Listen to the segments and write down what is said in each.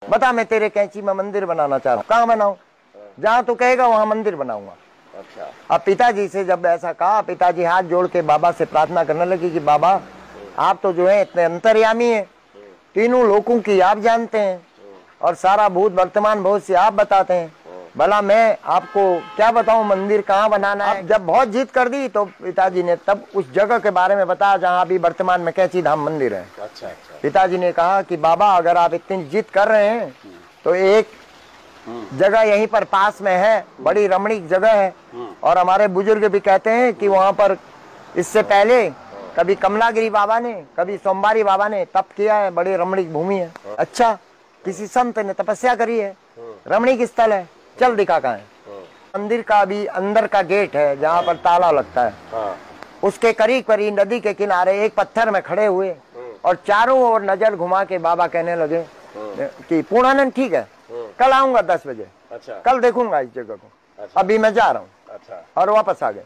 बता मैं तेरे कैंची में मंदिर बनाना चाह रहा हूँ, कहाँ बनाऊं? जहाँ तू कहेगा वहाँ मंदिर बनाऊंगा। अच्छा। अब पिताजी से जब ऐसा कहा, पिताजी हाथ जोड़ के बाबा से प्रार्थना करने लगी कि बाबा आप तो जो है इतने अंतर्यामी है, तीनों लोगों की आप जानते हैं और सारा भूत वर्तमान भविष्य आप बताते हैं, भला मैं आपको क्या बताऊं मंदिर कहाँ बनाना है। जब बहुत जिद कर दी तो पिताजी ने तब उस जगह के बारे में बताया जहाँ अभी वर्तमान में कैंची धाम मंदिर है। अच्छा अच्छा। पिताजी ने कहा कि बाबा अगर आप इतनी जिद कर रहे हैं तो एक जगह यहीं पर पास में है, बड़ी रमणीक जगह है और हमारे बुजुर्ग भी कहते हैं कि वहाँ पर इससे पहले कभी कमलागिरी बाबा ने, कभी सोमवारी बाबा ने तप किया है, बड़ी रमणीक भूमि है। अच्छा, किसी संत ने तपस्या करी है, रमणीक स्थल है, चल दिखा कहाँ है। मंदिर का भी अंदर का गेट है जहाँ पर ताला लगता है, उसके करीब करीब नदी के किनारे एक पत्थर में खड़े हुए और चारों ओर नजर घुमा के बाबा कहने लगे कि पूर्णानंद ठीक है, कल आऊंगा 10 बजे। अच्छा। कल देखूंगा इस जगह को। अच्छा। अभी मैं जा रहा हूँ। अच्छा। और वापस आ गए।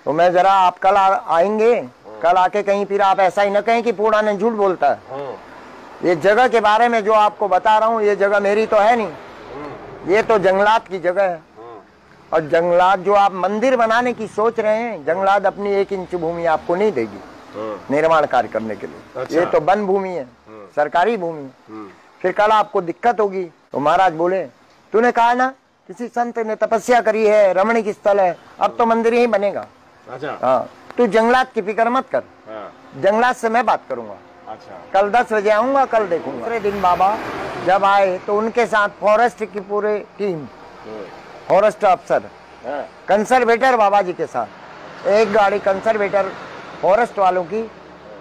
तो मैं जरा आप कल आएंगे, कल आके कहीं फिर आप ऐसा ही न कहें कि पूर्णानंद झूठ बोलता है। ये जगह के बारे में जो आपको बता रहा हूँ, ये जगह मेरी तो है नहीं, ये तो जंगलात की जगह है। और जंगलात जो आप मंदिर बनाने की सोच रहे हैं, जंगलात अपनी 1 इंच भूमि आपको नहीं देगी निर्माण कार्य करने के लिए। अच्छा। ये तो वन भूमि है, सरकारी भूमि। फिर कल आपको दिक्कत होगी। तो महाराज बोले तूने कहा ना किसी संत ने तपस्या करी है, रमणीक स्थल है, अब तो मंदिर ही बनेगा। अच्छा। हाँ, तू जंगलात की फिक्र मत कर, जंगलात से मैं बात करूंगा। अच्छा। कल 10 बजे आऊंगा, कल देखूंगा। दूसरे दिन बाबा जब आए तो उनके साथ फॉरेस्ट की पूरी टीम, फॉरेस्ट अफसर, कंजर्वेटर बाबा जी के साथ, एक गाड़ी कंजर्वेटर फॉरेस्ट वालों की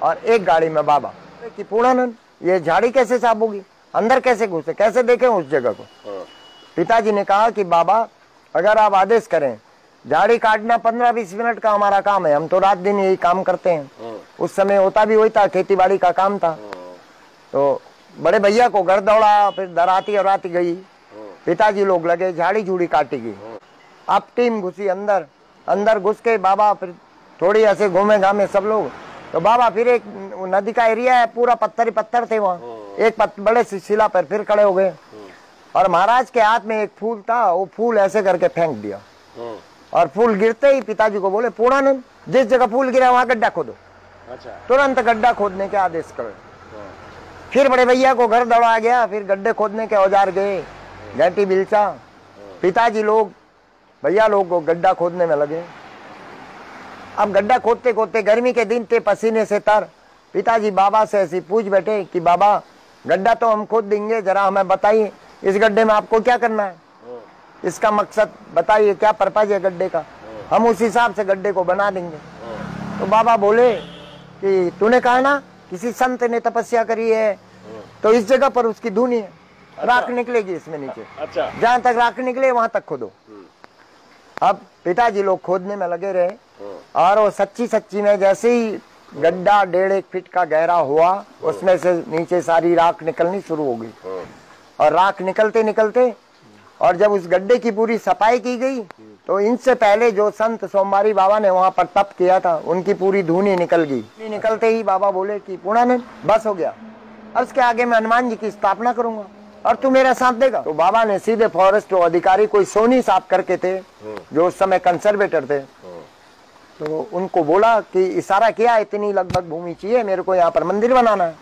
और एक गाड़ी में बाबा कि पूर्णानंद ये झाड़ी कैसे साफ होगी, अंदर कैसे घुसे, कैसे देखें उस जगह को। पिताजी ने कहा कि बाबा अगर आप आदेश करें, झाड़ी काटना 15-20 मिनट का हमारा काम है, हम तो रात दिन यही काम करते हैं। उस समय होता भी वही था, खेती बाड़ी का काम था। तो बड़े भैया को घर दौड़ा, फिर दराती और राती गई, पिताजी लोग लगे, झाड़ी झूड़ी काटी गई। अब टीम घुसी अंदर, अंदर घुस के बाबा फिर थोड़ी ऐसे घूमे घामे सब लोग। तो बाबा फिर एक नदी का एरिया है, पूरा पत्थर ही पत्थर थे वहाँ, एक बड़े सी शिला पर फिर खड़े हो गए और महाराज के हाथ में एक फूल था, वो फूल ऐसे करके फेंक दिया और फूल गिरते ही पिताजी को बोले पूर्णानंद जिस जगह फूल गिरा वहां गड्ढा खोदो। अच्छा। तुरंत गड्ढा खोदने के आदेश करो। फिर बड़े भैया को घर दौड़ा गया, फिर गड्ढे खोदने के औजार गए, घंटी बिलचा, पिताजी लोग भैया लोग को गड्ढा खोदने में लगे। अब गड्ढा खोदते खोदते गर्मी के दिन थे, पसीने से तर, पिताजी बाबा से ऐसी पूछ बैठे कि बाबा गड्ढा तो हम खोद देंगे, जरा हमें बताइए इस गड्ढे में आपको क्या करना है, इसका मकसद बताइए, क्या पर्पज है गड्ढे का, हम उस हिसाब से गड्ढे को बना देंगे। तो बाबा बोले कि तूने कहा ना किसी संत ने तपस्या करी है, तो इस जगह पर उसकी धुनी है, राख निकलेगी इसमें नीचे। अच्छा। जहां तक राख निकले वहां तक खोदो। अब पिताजी लोग खोदने में लगे रहे और वो सच्ची सच्ची में जैसे ही गड्ढा 1.5 फीट का गहरा हुआ, उसमें से नीचे सारी राख निकलनी शुरू हो गई। और राख निकलते निकलते और जब उस गड्ढे की पूरी सफाई की गई तो इनसे पहले जो संत सोमवारी बाबा ने वहां पर तप किया था, उनकी पूरी धुनी निकल गई। निकलते ही बाबा बोले कि पूर्णानंद बस हो गया, अब इसके आगे मैं हनुमान जी की स्थापना करूंगा और तू मेरा साथ देगा। तो बाबा ने सीधे फॉरेस्ट अधिकारी, कोई सोनी साहब करके थे जो उस समय कंजर्वेटर थे, तो उनको बोला कि इशारा किया, इतनी लगभग भूमि चाहिए मेरे को, यहाँ पर मंदिर बनाना है।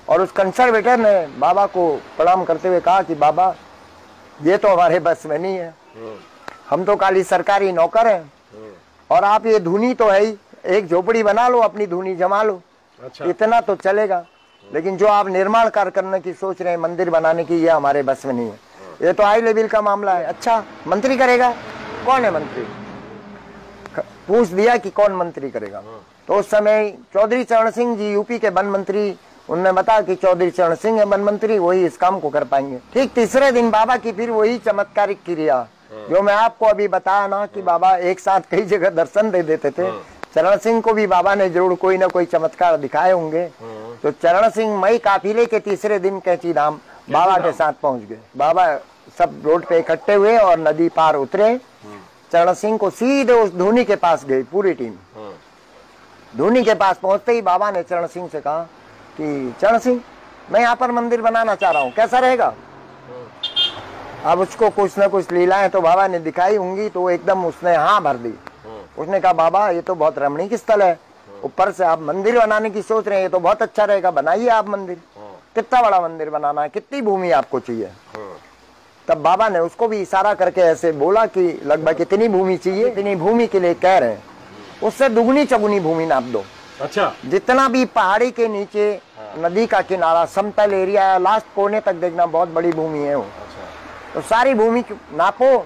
और उस कंजर्वेटर ने बाबा को प्रणाम करते हुए कहा कि बाबा ये तो हमारे बस में नहीं है, हम तो खाली सरकारी नौकर हैं और आप ये धुनी तो है ही, एक झोपड़ी बना लो, अपनी धुनी जमा लो। अच्छा। इतना तो चलेगा, लेकिन जो आप निर्माण कार्य करने की सोच रहे हैं, मंदिर बनाने की, ये हमारे बस में नहीं है, ये तो हाई लेवल का मामला है। अच्छा, मंत्री करेगा? कौन है मंत्री? पूछ दिया कि कौन मंत्री करेगा। तो उस समय चौधरी चरण सिंह जी यूपी के वन मंत्री, उन्होंने बताया कि चौधरी चरण सिंह है वन मंत्री, वही इस काम को कर पाएंगे। ठीक तीसरे दिन बाबा की फिर वही चमत्कारिक क्रिया जो मैं आपको अभी बताया ना कि बाबा एक साथ कई जगह दर्शन दे देते थे। चरण सिंह को भी बाबा ने जरूर कोई ना कोई चमत्कार दिखाए होंगे। तो चरण सिंह मई काफिले के तीसरे दिन कैंची धाम बाबा के साथ पहुंच गए। बाबा सब रोड पे इकट्ठे हुए और नदी पार उतरे। चरण सिंह को सीधे उस धोनी के पास गई पूरी टीम। धोनी के पास पहुंचते ही बाबा ने चरण सिंह से कहा कि चरण सिंह मैं यहाँ पर मंदिर बनाना चाह रहा हूँ, कैसा रहेगा? अब उसको कुछ ना कुछ लीलाएं तो बाबा ने दिखाई होंगी, तो एकदम उसने हाँ भर दी। उसने कहा बाबा ये तो बहुत रमणीक स्थल है, ऊपर से आप मंदिर बनाने की सोच रहे हैं, ये तो बहुत अच्छा रहेगा, बनाइए आप मंदिर। कितना बड़ा मंदिर बनाना है, कितनी भूमि आपको चाहिए? तब बाबा ने उसको भी इशारा करके ऐसे बोला कि लगभग कितनी भूमि चाहिए, इतनी भूमि के लिए कह रहे हैं, उससे दुगनी चौगुनी भूमि नाप दो। अच्छा, जितना भी पहाड़ी के नीचे नदी का किनारा समतल एरिया है, लास्ट कोने तक देखना बहुत बड़ी भूमि है वो। तो सारी भूमि नापो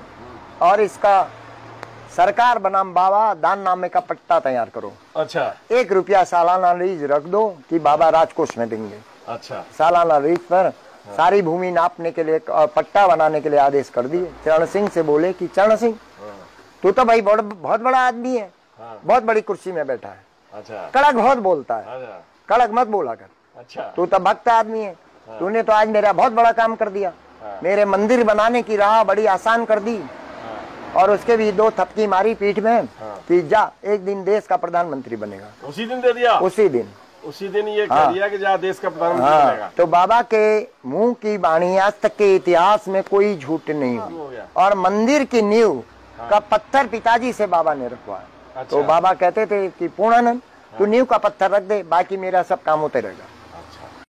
और इसका सरकार बनाम बाबा दान नामे का पट्टा तैयार करो। अच्छा, 1 रुपया सालाना लीज रख दो कि बाबा राजकोष में देंगे। अच्छा, सालाना लीज पर सारी भूमि नापने के लिए और पट्टा बनाने के लिए आदेश कर दिए। चरण सिंह से बोले कि चरण सिंह तू तो भाई बहुत बड़ा आदमी है, बहुत बड़ी कुर्सी में बैठा है, अच्छा, कड़क बहुत बोलता है, अच्छा, कड़क मत बोला कर, अच्छा, तू तो भक्त आदमी है, तूने तो आज मेरा बहुत बड़ा काम कर दिया, मेरे मंदिर बनाने की राह बड़ी आसान कर दी। और उसके भी 2 थपकी मारी पीठ में कि जा एक दिन देश का प्रधानमंत्री बनेगा। उसी दिन दे दिया? उसी दिन ये कह दिया कि जा देश का प्रधानमंत्री बनेगा। तो बाबा के मुंह की वाणी आज तक के इतिहास में कोई झूठ नहीं हुई। और मंदिर की नींव का पत्थर पिताजी से बाबा ने रखवाया। तो बाबा कहते थे कि पूर्णानंद तू नींव का पत्थर रख दे, बाकी मेरा सब काम होते रहेगा।